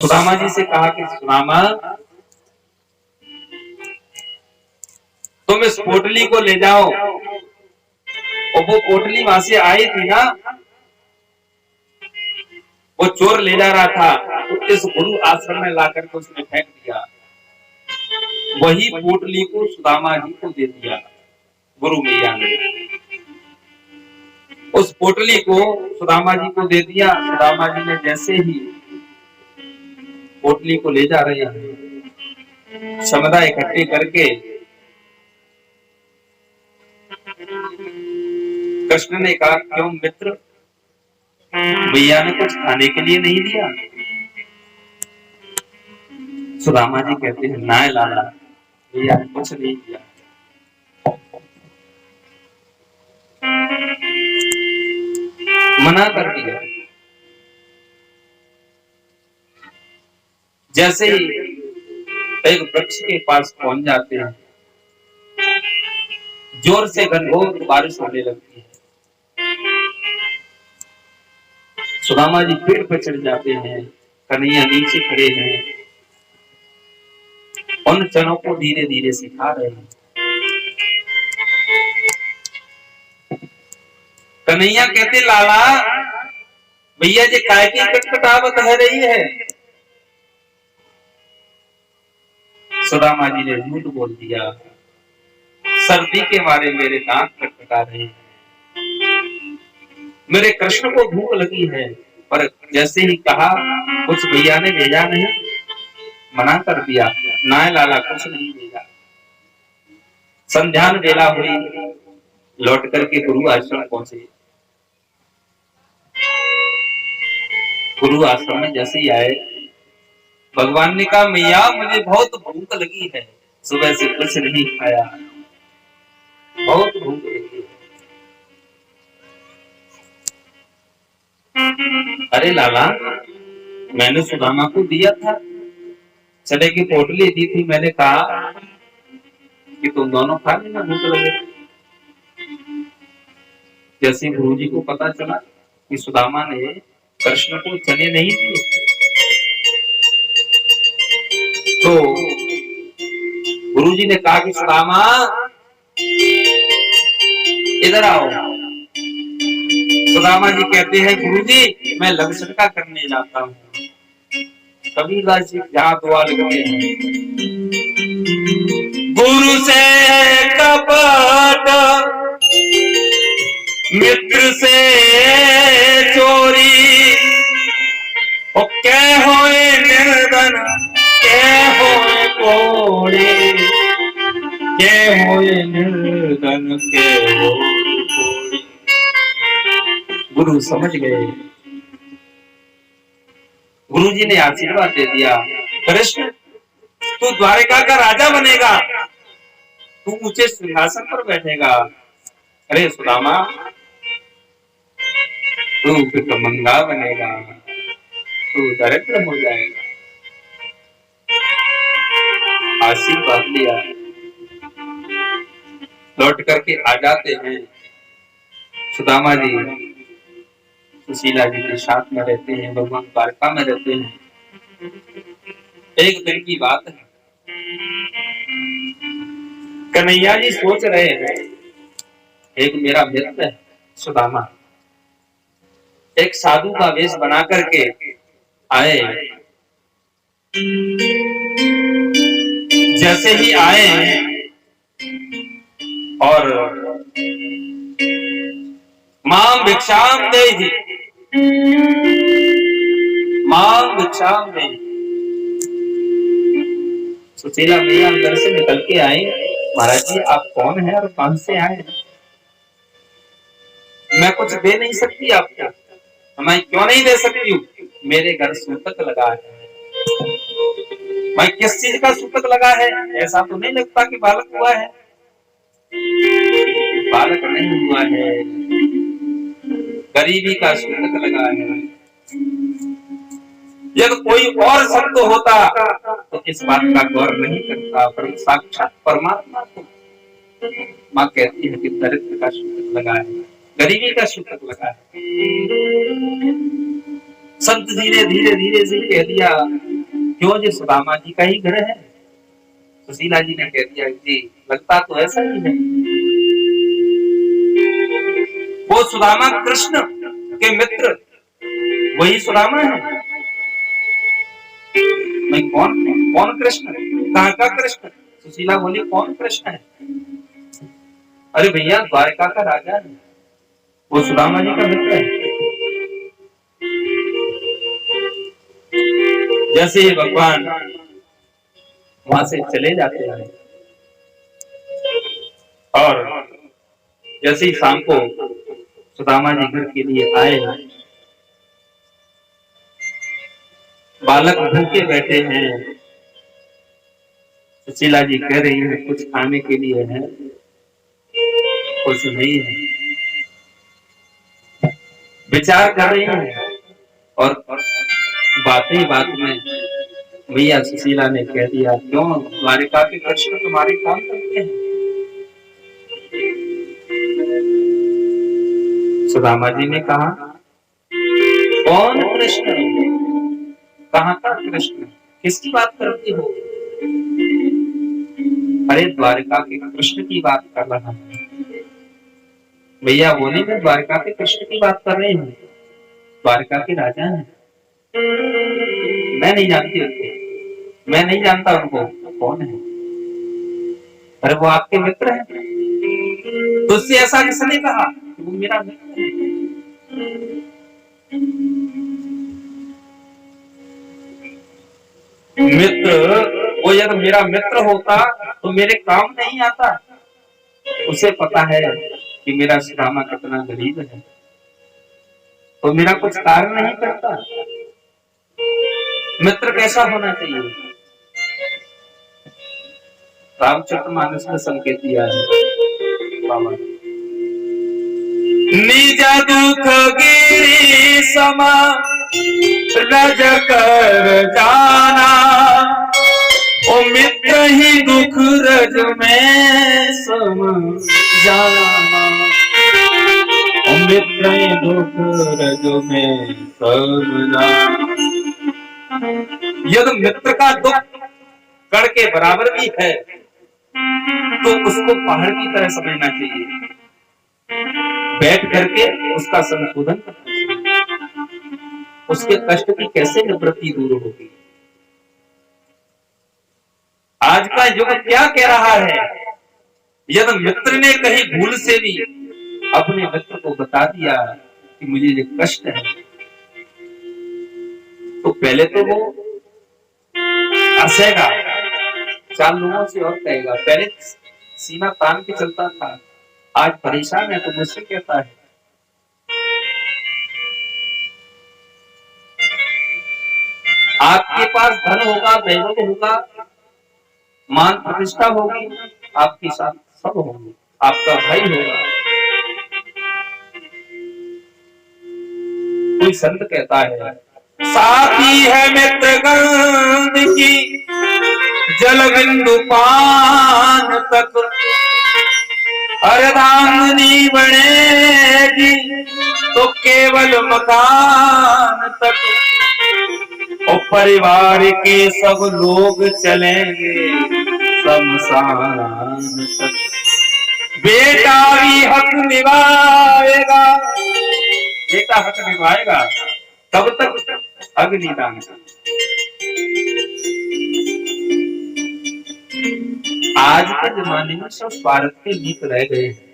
सुदामा जी से कहा कि सुदामा, तुम इस पोटली को ले जाओ। और वो पोटली वहां से आई थी ना, वो चोर ले जा रहा था, तो इस गुरु आश्रम में लाकर के उसने फेंक दिया। वही पोटली को सुदामा जी को दे दिया गुरु मैया ने। उस पोटली को सुदामा जी को दे दिया। सुदामा जी ने जैसे ही पोटली को ले जा रहे हैं, समुदाय इकट्ठे करके कृष्ण ने कहा, क्यों मित्र, भैया ने कुछ खाने के लिए नहीं दिया? सुदामा जी कहते हैं, ना लाला, भैया ने कुछ नहीं दिया। मना कर दिया। जैसे ही एक वृक्ष के पास पहुंच जाते हैं, जोर से घनघोर बारिश होने लगती है। सुदामा जी पेड़ पर चढ़ जाते हैं, कन्हैया नीचे खड़े हैं, उन चनों को धीरे धीरे सिखा रहे हैं। कन्हैया कहते, लाला भैया जी काय की कटकटावत है रही है? सुदामा जी ने झूठ बोल दिया, सर्दी के मारे मेरे दांत कटकटा रहे हैं, मेरे कृष्ण को भूख लगी है। पर जैसे ही कहा, कुछ भैया ने भेजा नहीं, मना कर दिया, ना लाला कुछ नहीं भेजा। संध्यान बेला हुई, लौट करके गुरु आश्रम पहुंचे। गुरु आश्रम में जैसे ही आए, भगवान ने कहा, मैया मुझे बहुत भूख लगी है, सुबह से कुछ नहीं खाया, बहुत भूख लगी है। अरे लाला, मैंने सुदामा को दिया था, चने की पोटली दी थी, मैंने कहा कि तुम दोनों खा लेना, भूख लगे। जैसे गुरु जी को पता चला कि सुदामा ने कृष्ण को चने नहीं दिए, तो गुरु जी ने कहा कि सुदामा इधर आओ। सुदामा जी कहते हैं, गुरु जी मैं लवशंका करने जाता हूँ। कबीरदास जी यहाँ दुआ लिखते हैं, गुरु से कपट, मित्र से चोरी, के होए निर्धन, के होए कोड़ी, के होए निर्धन, के होए कोड़ी। गुरु समझ गए। गुरु जी ने आशीर्वाद दे दिया, कृष्ण तू द्वारिका का राजा बनेगा, तू ऊंचे सिंहासन पर बैठेगा। अरे सुदामा, तू भिखमंगा बनेगा, तू दरिद्र हो जाएगा। आशीर्वाद लिया, लौट करके आ जाते हैं। सुदामा जी सुशीला जी के साथ में रहते हैं, भगवान द्वारका में रहते हैं। एक दिन की बात है, कन्हैया जी सोच रहे हैं, एक मेरा मित्र है सुदामा, एक साधु का वेश बना करके आए। जैसे ही आए और मां भिक्षाम देहि, मां भिक्षाम देहि। सुशीला मैया अंदर से निकल के आई, महाराज जी आप कौन है और कहां से आए? मैं कुछ दे नहीं सकती आपको। मैं क्यों नहीं दे सकती हूँ? मेरे घर सूतक लगा है। मैं किस चीज का सूतक लगा है? ऐसा तो नहीं लगता कि बालक हुआ है। बालक नहीं हुआ है, गरीबी का सूतक लगा है। यदि कोई और शब्द होता तो इस बात का गौर नहीं करता, पर साक्षात परमात्मा को माँ कहती है कि दरिद्र का सूतक लगा है, गरीबी का सूतक लगा है। संत जी ने धीरे धीरे से कह दिया, क्यों जी सुदामा जी का ही घर है? सुशीला जी ने कह दिया, जी लगता तो ऐसा ही है। वो सुदामा कृष्ण के मित्र वही सुदामा है। मैं कौन कौन कृष्ण? कहाँ का कृष्ण? सुशीला बोली, कौन कृष्ण है? अरे भैया द्वारका का राजा है, वो सुदामा जी का मित्र है। जैसे ही भगवान वहां से चले जाते हैं और जैसे ही शाम को सुदामा जी घर के लिए आए, बालक भूखे बैठे हैं। सुशीला जी कह रही है कुछ खाने के लिए है? कुछ नहीं है। विचार कर रही है और बात ही बात में भैया सुशीला ने कह दिया, क्यों द्वारिका के कृष्ण तुम्हारे कौन करते हैं? सुदामा जी ने कहा, कौन कृष्ण? कहाँ का कृष्ण? किसकी बात करती हो? अरे द्वारिका के कृष्ण की बात कर रहा हूं। भैया बोले, मैं द्वारिका के कृष्ण की बात कर रही हूँ, द्वारिका के राजा हैं। मैं नहीं जानती उनको, मैं नहीं जानता उनको, कौन है? अरे वो आपके मित्र हैं। तो उससे ऐसा किसने कहा? वो मेरा मित्र है। मित्र, वो यदि मेरा मित्र होता तो मेरे काम नहीं आता। उसे पता है कि मेरा सुदामा कितना गरीब है, तो मेरा कुछ कार्य नहीं करता। मित्र कैसा होना चाहिए? रामचरितमानस में संकेत दिया है बाबा, निज दुख गिरी समा रज कर जाना, ओ मित्र ही दुख रज में सम जाना, ओ मित्र ही दुख रज में सम जाना। यदि मित्र का दुख कण के बराबर भी है तो उसको पहाड़ की तरह समझना चाहिए, बैठ करके उसका संशोधन करना चाहिए, उसके कष्ट की कैसे निवृत्ति दूर होगी। आज का युग क्या कह रहा है? यदि मित्र ने कहीं भूल से भी अपने मित्र को बता दिया कि मुझे ये कष्ट है, तो पहले तो वो हंसेगा, चार लोगों से और कहेगा। पहले सीना तान के चलता था, आज परेशान है तो मुझसे कहता है। आपके पास धन होगा, वैभव होगा, मान प्रतिष्ठा होगी, आपके साथ सब होंगे, आपका भाई होगा। कोई संत कहता है, साथी है मित्र गंध की जल बिंदु पान तक, अर्धांगिनी बनेगी तो केवल मकान तक, और परिवार के सब लोग चलेंगे शमशान तक। बेटा भी हक निभाएगा, बेटा हक निभाएगा तब तक अग्निदान। आज के जमाने में सब स्वार्थ के गीत रह गए हैं।